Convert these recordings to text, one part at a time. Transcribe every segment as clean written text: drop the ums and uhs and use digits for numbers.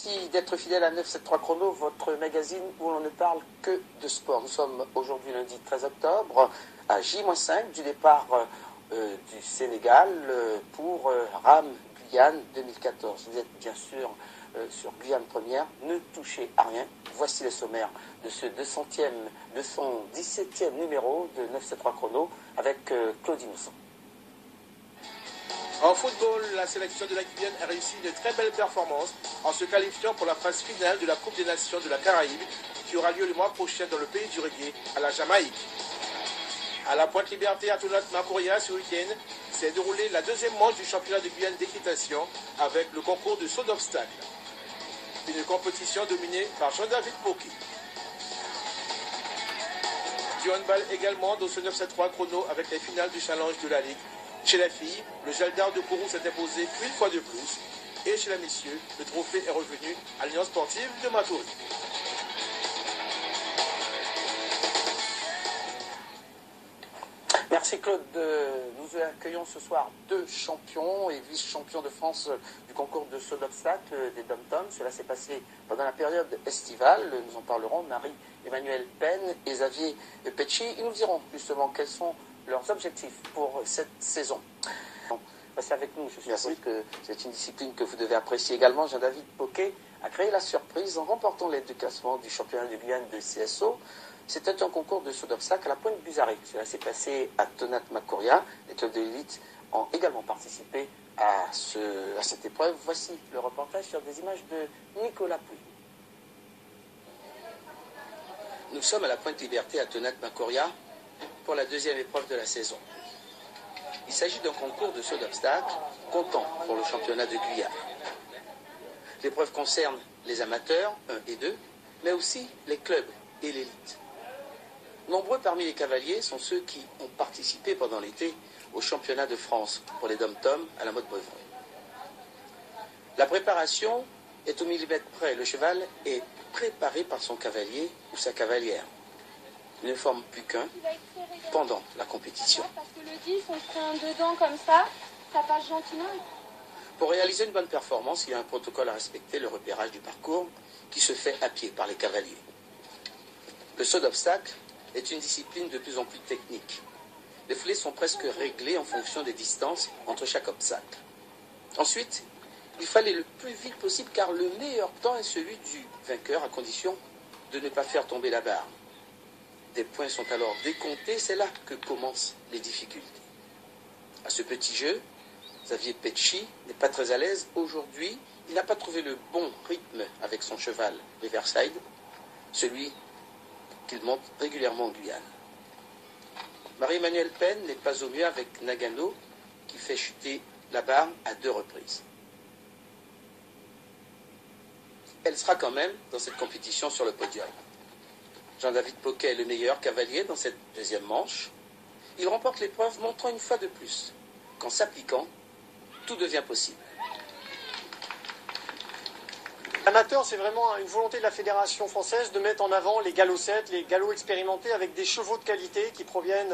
Merci d'être fidèle à 973 Chrono, votre magazine où l'on ne parle que de sport. Nous sommes aujourd'hui lundi 13 octobre à J-5 du départ du Sénégal pour RAM Guyane 2014. Vous êtes bien sûr sur Guyane Première, ne touchez à rien. Voici le sommaire de ce 217e numéro de 973 Chrono avec Claude Innocent. En football, la sélection de la Guyane a réussi une très belle performance en se qualifiant pour la phase finale de la Coupe des Nations de la Caraïbe qui aura lieu le mois prochain dans le pays du reggae, à la Jamaïque. À la Pointe Liberté à Tonat-Macoria ce week-end s'est déroulée la deuxième manche du championnat de Guyane d'équitation avec le concours de saut d'obstacles. Une compétition dominée par Jean-David Poké. Du handball également dans ce 973 Chrono avec les finales du challenge de la Ligue. Chez les filles, le Gildard de Kourou s'est imposé une fois de plus. Et chez les messieurs, le trophée est revenu à l'Union sportive de Matoury. Merci Claude. Nous accueillons ce soir deux champions et vice-champions de France du concours de saut d'obstacles des dom-toms. Cela s'est passé pendant la période estivale. Nous en parlerons. Marie-Emmanuelle Penn et Xavier Petchy. Ils nous diront justement quels sont leurs objectifs pour cette saison. Restez avec nous, je suis sûr que c'est une discipline que vous devez apprécier également. Jean-David Poké a créé la surprise en remportant l'aide de classement du championnat de Guyane de CSO. C'était un concours de saut d'obstacles à la Pointe Buzaré. Cela s'est passé à Tonat-Macoria. Les clubs de l'élite ont également participé à cette épreuve. Voici le reportage sur des images de Nicolas Pouy. Nous sommes à la Pointe Liberté à Tonat-Macoria pour la deuxième épreuve de la saison. Il s'agit d'un concours de saut d'obstacles comptant pour le championnat de Guyane. L'épreuve concerne les amateurs 1 et 2, mais aussi les clubs et l'élite. Nombreux parmi les cavaliers sont ceux qui ont participé pendant l'été au championnat de France pour les dom-toms à la Motte-Breuvray. La préparation est au millimètre près. Le cheval est préparé par son cavalier ou sa cavalière. Il ne forme plus qu'un pendant la compétition. Parce que le 10, on se tient dedans comme ça passe gentiment. Pour réaliser une bonne performance, il y a un protocole à respecter, le repérage du parcours, qui se fait à pied par les cavaliers. Le saut d'obstacle est une discipline de plus en plus technique. Les foulées sont presque réglées en fonction des distances entre chaque obstacle. Ensuite, il fallait le plus vite possible car le meilleur temps est celui du vainqueur à condition de ne pas faire tomber la barre. Des points sont alors décomptés, c'est là que commencent les difficultés. À ce petit jeu, Xavier Petchy n'est pas très à l'aise. Aujourd'hui, il n'a pas trouvé le bon rythme avec son cheval Riverside, celui qu'il monte régulièrement en Guyane. Marie-Emmanuelle Penn n'est pas au mieux avec Nagano, qui fait chuter la barre à 2 reprises. Elle sera quand même dans cette compétition sur le podium. Jean-David Poké est le meilleur cavalier dans cette deuxième manche. Il remporte l'épreuve, montrant une fois de plus qu'en s'appliquant, tout devient possible. Amateur, c'est vraiment une volonté de la Fédération française de mettre en avant les galops 7, les galops expérimentés avec des chevaux de qualité qui proviennent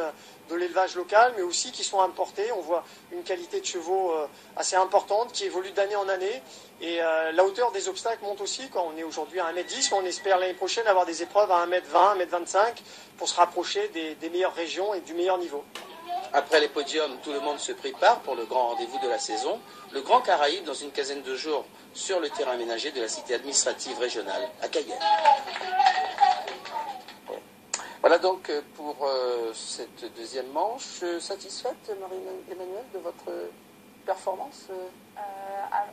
de l'élevage local, mais aussi qui sont importés. On voit une qualité de chevaux assez importante qui évolue d'année en année. Et la hauteur des obstacles monte aussi. Quand on est aujourd'hui à 1m10, on espère l'année prochaine avoir des épreuves à 1m20, 1m25 pour se rapprocher des meilleures régions et du meilleur niveau. Après les podiums, tout le monde se prépare pour le grand rendez-vous de la saison, le Grand Caraïbe, dans une quinzaine de jours sur le terrain aménagé de la cité administrative régionale à Cayenne. Voilà donc pour cette deuxième manche. Satisfaite, Marie-Emmanuelle, de votre performance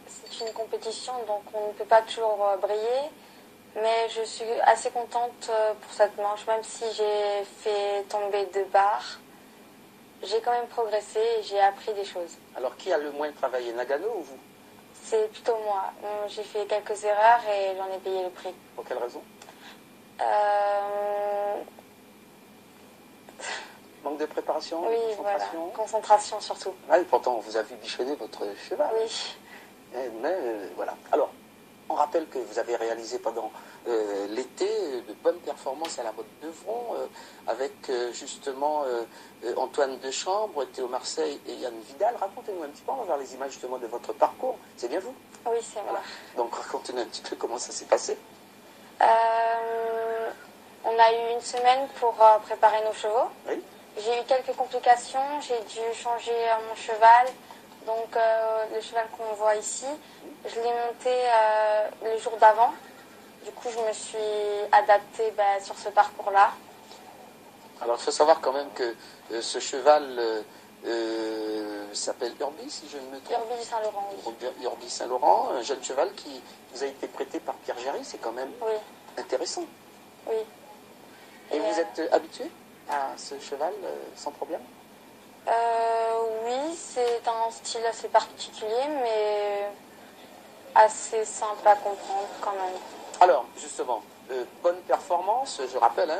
C'est une compétition, donc on ne peut pas toujours briller. Mais je suis assez contente pour cette manche, même si j'ai fait tomber 2 barres. J'ai quand même progressé et j'ai appris des choses. Alors, qui a le moins travaillé, Nagano ou vous? C'est plutôt moi. J'ai fait quelques erreurs et j'en ai payé le prix. Pour quelle raison? Manque de préparation? Oui, voilà. Concentration surtout. Ah, et pourtant, on vous a vu bichonner votre cheval. Oui. Mais voilà. Alors, On rappelle que vous avez réalisé pendant l'été de bonnes performances à la Motte d'Evron avec justement Antoine Dechambre, Théo Marseille et Yann Vidal. Racontez-nous un petit peu, on va voir les images justement de votre parcours. C'est bien vous? Oui, c'est moi. Donc racontez-nous un petit peu comment ça s'est passé. On a eu une semaine pour préparer nos chevaux. Oui. J'ai eu quelques complications, j'ai dû changer mon cheval. Donc le cheval qu'on voit ici, je l'ai monté le jour d'avant. Du coup, je me suis adaptée sur ce parcours-là. Alors il faut savoir quand même que ce cheval s'appelle Urbi, si je ne me trompe. Urbi Saint-Laurent, oui. Urbi Saint-Laurent, un jeune cheval qui vous a été prêté par Pierre Géry, c'est quand même intéressant. Oui. Et vous êtes habitué à ce cheval sans problème? Oui, c'est un style assez particulier, mais assez simple à comprendre quand même. Alors, justement, bonne performance, je rappelle,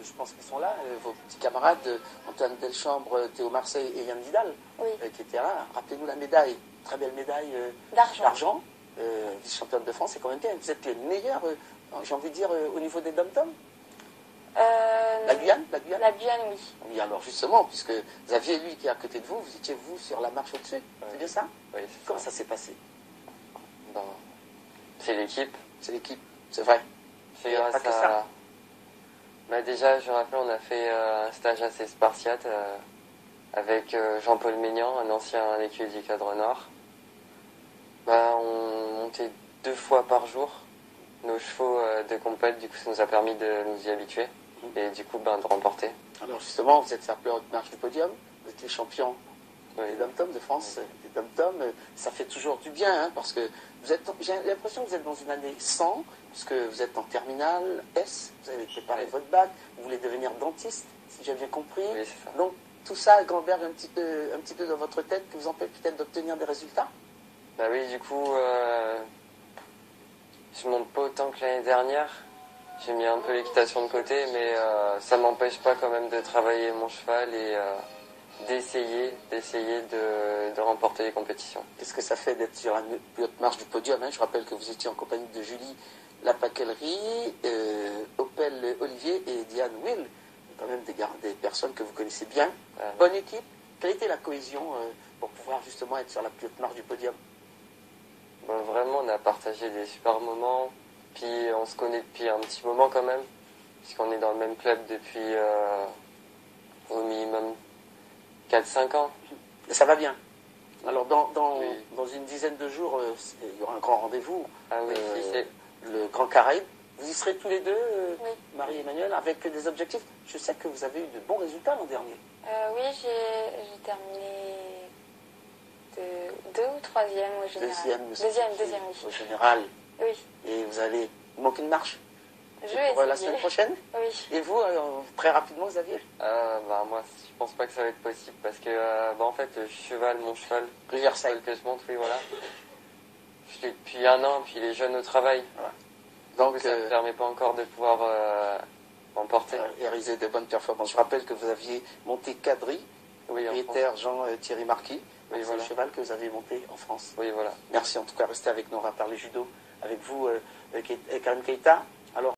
je pense qu'ils sont là, vos petits camarades Antoine Delchambre, Théo Marseille et Yann Vidal, qui étaient là. Rappelez-nous la médaille, très belle médaille d'argent, vice-championne de France, c'est quand même bien. Vous êtes les meilleurs, j'ai envie de dire, au niveau des dom-toms. La Guyane? La Guyane, oui. Oui, alors justement, puisque Xavier, lui, qui est à côté de vous, vous étiez, vous, sur la marche au-dessus. C'est bien ça? Oui. Comment ça s'est passé? C'est l'équipe. C'est l'équipe, c'est vrai. C'est grâce à ça. Déjà, je rappelle, on a fait un stage assez spartiate avec Jean-Paul Maignan, un ancien écuyer du Cadre Nord. On montait 2 fois par jour nos chevaux de compète, du coup ça nous a permis de nous y habituer et du coup de remporter. Alors justement, vous êtes sur la plus haute marche du podium, vous êtes les champions des dom-toms de France, des dom-toms, ça fait toujours du bien, parce que j'ai l'impression que vous êtes dans une année 100, puisque vous êtes en terminale S, vous avez préparé votre bac, vous voulez devenir dentiste, si j'ai bien compris. Oui, c'est ça. Donc tout ça gamberge un petit peu dans votre tête, qui vous empêche peut-être d'obtenir des résultats? Oui, du coup, je monte pas autant que l'année dernière. J'ai mis un peu l'équitation de côté, mais ça m'empêche pas quand même de travailler mon cheval et d'essayer de remporter les compétitions. Qu'est-ce que ça fait d'être sur la plus haute marche du podium, Je rappelle que vous étiez en compagnie de Julie Lapaquellerie, Opel Olivier et Diane Will, quand même des personnes que vous connaissez bien. Bonne équipe. Quelle était la cohésion pour pouvoir justement être sur la plus haute marche du podium? Vraiment, on a partagé des super moments, puis on se connaît depuis un petit moment quand même, puisqu'on est dans le même club depuis au minimum 4-5 ans. Et ça va bien. Alors dans une dizaine de jours, il y aura un grand rendez-vous, le Grand Caraïbe. Vous y serez tous les deux, Marie-Emmanuelle, avec des objectifs. Je sais que vous avez eu de bons résultats l'an dernier. Oui, j'ai terminé 2 ou 3e au général. Deuxième, oui. Au général. Oui. Et vous allez manquer une marche pour la semaine prochaine? Oui. Et vous, très rapidement, Xavier? Moi, je pense pas que ça va être possible parce que, en fait, mon cheval, Riverside que je monte, oui, voilà. Je l'ai depuis 1 an, puis il est jeune au travail. Voilà. Donc, ça ne me permet pas encore de pouvoir emporter. Réaliser de bonnes performances. Je rappelle que vous aviez monté Cadry, propriétaire Jean-Thierry Marquis. Oui, c'est le cheval que vous avez monté en France. Oui, voilà. Merci en tout cas, restez avec nous, on va parler judo avec vous, Karim Keita. Alors,